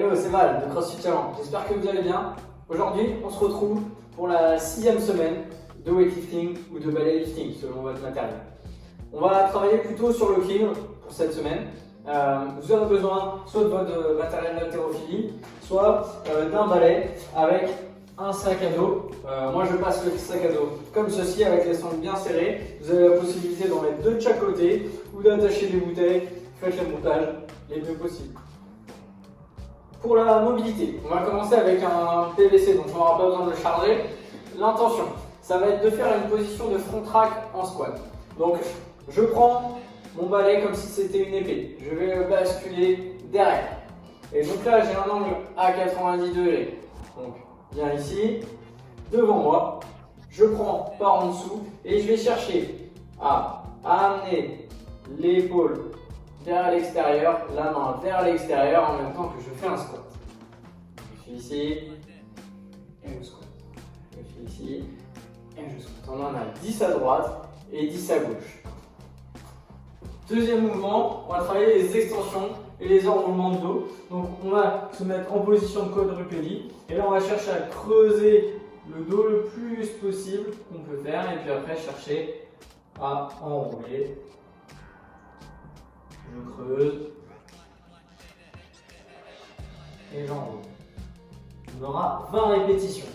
Hello, c'est Val de CrossFit Challenge. J'espère que vous allez bien. Aujourd'hui, on se retrouve pour la 6e semaine de weightlifting ou de ballet lifting selon votre matériel. On va travailler plutôt sur le clean pour cette semaine. Vous aurez besoin soit de votre matériel d'haltérophilie, soit d'un balai avec un sac à dos. Moi, je passe le sac à dos comme ceci avec les sangles bien serrées. Vous avez la possibilité d'en mettre deux de chaque côté ou d'attacher des bouteilles. Faites les montages les mieux possible. Pour la mobilité, on va commencer avec un PVC, donc on n'aura pas besoin de le charger. L'intention, ça va être de faire une position de front rack en squat. Donc, je prends mon balai comme si c'était une épée. Je vais le basculer derrière. Et donc là, j'ai un angle à 90 degrés. Donc, bien ici, devant moi. Je prends par en dessous et je vais chercher à amener l'épaule vers l'extérieur, la main vers l'extérieur en même temps que je fais un squat. Je suis ici et je squat. Je suis ici et je squat. On en a 10 à droite et 10 à gauche. Deuxième mouvement, on va travailler les extensions et les enroulements de dos. Donc on va se mettre en position de quadrupédie et là on va chercher à creuser le dos le plus possible qu'on peut faire et puis après chercher à enrouler. Je creuse et j'enroule. On aura 20 répétitions.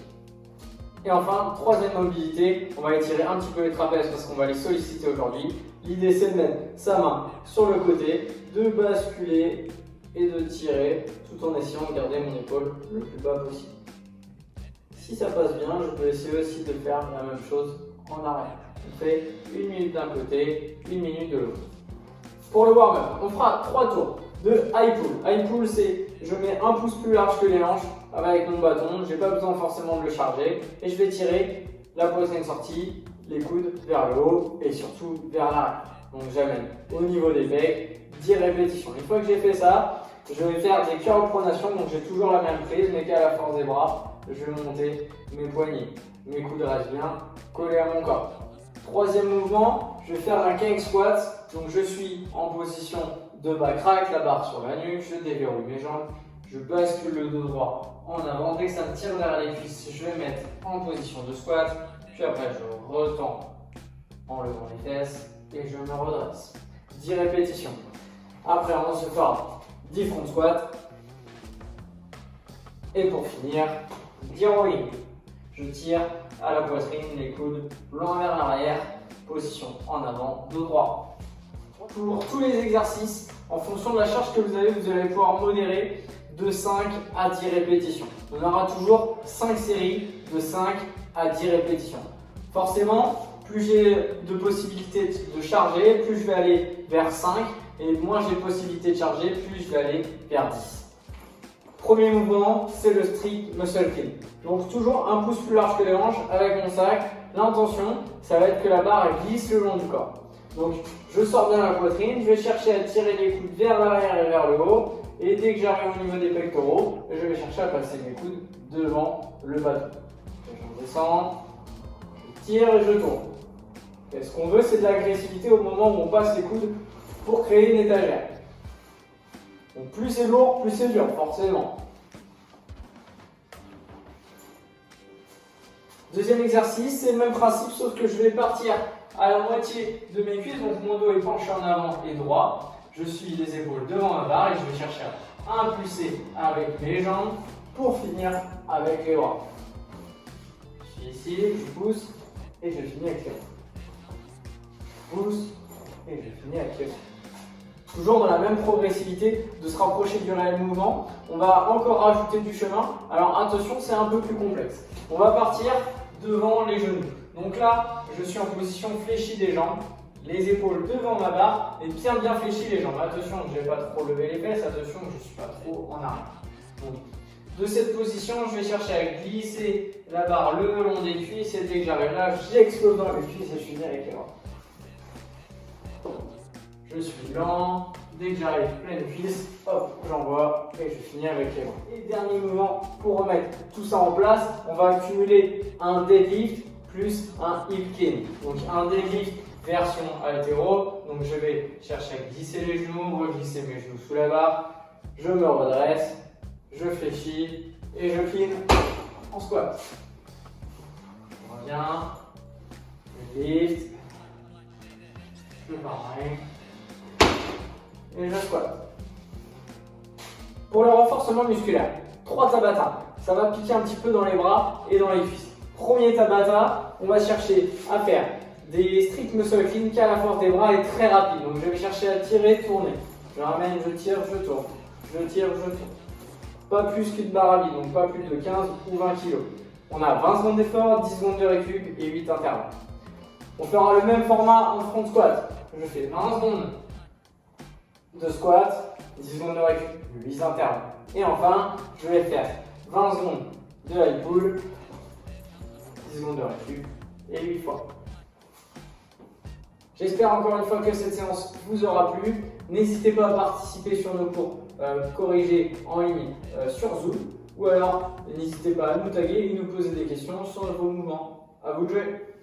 Et enfin, troisième mobilité, on va étirer un petit peu les trapèzes parce qu'on va les solliciter aujourd'hui. L'idée c'est de mettre sa main sur le côté, de basculer et de tirer tout en essayant de garder mon épaule le plus bas possible. Si ça passe bien, je peux essayer aussi de faire la même chose en arrière. On fait 1 minute d'un côté, 1 minute de l'autre. Pour le warm-up, on fera 3 tours de high pull. High pull, c'est je mets un pouce plus large que les hanches avec mon bâton. Je n'ai pas besoin forcément de le charger. Et je vais tirer la poitrine sortie, les coudes vers le haut et surtout vers l'arrière. Donc j'amène au niveau des pecs, 10 répétitions. Une fois que j'ai fait ça, je vais faire des curls pronation. Donc j'ai toujours la même prise, mais qu'à la force des bras, je vais monter mes poignets. Mes coudes restent bien collés à mon corps. Troisième mouvement, je vais faire un king squat. Donc je suis en position de back rack, la barre sur la nuque, je déverrouille mes jambes, je bascule le dos droit en avant. Dès que ça me tire vers les cuisses, je vais mettre en position de squat. Puis après, je retends en levant les fesses et je me redresse. 10 répétitions. Après, on se fera 10 front squats. Et pour finir, 10 rowing. Je tire à la poitrine, les coudes loin vers l'arrière, position en avant, dos droit. Pour tous les exercices, en fonction de la charge que vous allez pouvoir modérer de 5 à 10 répétitions. On aura toujours 5 séries de 5 à 10 répétitions. Forcément, plus j'ai de possibilités de charger, plus je vais aller vers 5 et moins j'ai de possibilités de charger, plus je vais aller vers 10. Premier mouvement, c'est le strict muscle clean. Donc toujours un pouce plus large que les hanches avec mon sac. L'intention, ça va être que la barre glisse le long du corps. Donc je sors bien la poitrine, je vais chercher à tirer les coudes vers l'arrière et vers le haut. Et dès que j'arrive au niveau des pectoraux, je vais chercher à passer mes coudes devant le bâton. Je descends, je tire et je tourne. Et ce qu'on veut, c'est de l'agressivité au moment où on passe les coudes pour créer une étagère. Donc plus c'est lourd, plus c'est dur, forcément. Deuxième exercice, c'est le même principe, sauf que je vais partir à la moitié de mes cuisses, donc mon dos est penché en avant et droit. Je suis les épaules devant ma barre et je vais chercher à impulser avec mes jambes pour finir avec les bras. Je suis ici, je pousse et je finis avec les bras. Je pousse et je finis avec les bras. Toujours dans la même progressivité de se rapprocher du réel mouvement. On va encore rajouter du chemin. Alors attention, c'est un peu plus complexe. On va partir devant les genoux. Donc là, je suis en position fléchie des jambes, les épaules devant ma barre et bien fléchie les jambes. Attention, je ne vais pas trop lever les fesses, attention, je ne suis pas trop en arrière. Donc, de cette position, je vais chercher à glisser la barre le long des cuisses et dès que j'arrive là, j'explose dans les cuisses et je finis avec les bras. Je suis lent, dès que j'arrive pleine cuisse, hop, j'envoie et je finis avec les bras. Et dernier mouvement, pour remettre tout ça en place, on va accumuler un deadlift plus un hip clean. Donc un deadlift version haltéro, donc je vais chercher à glisser les genoux, reglisser mes genoux sous la barre, je me redresse, je fléchis et je clean en squat. Je reviens, je lift, je pareil et je squat. Pour le renforcement musculaire, 3 Tabata. Ça va piquer un petit peu dans les bras et dans les cuisses. Premier Tabata, on va chercher à faire des strict muscle clean qui à la force des bras est très rapide. Donc je vais chercher à tirer, tourner. Je ramène, je tire, je tourne. Je tire, je tourne. Pas plus qu'une barre à vide, donc pas plus de 15 ou 20 kg. On a 20 secondes d'effort, 10 secondes de récup et 8 intervalles. On fera le même format en front squat. Je fais 20 secondes de squat, 10 secondes de récup, 8 intervalles. Et enfin, je vais faire 20 secondes de high pull, 10 secondes de récup et 8 fois. J'espère encore une fois que cette séance vous aura plu. N'hésitez pas à participer sur nos cours corrigés en ligne sur Zoom. Ou alors, n'hésitez pas à nous taguer et nous poser des questions sur vos mouvements. À vous de jouer!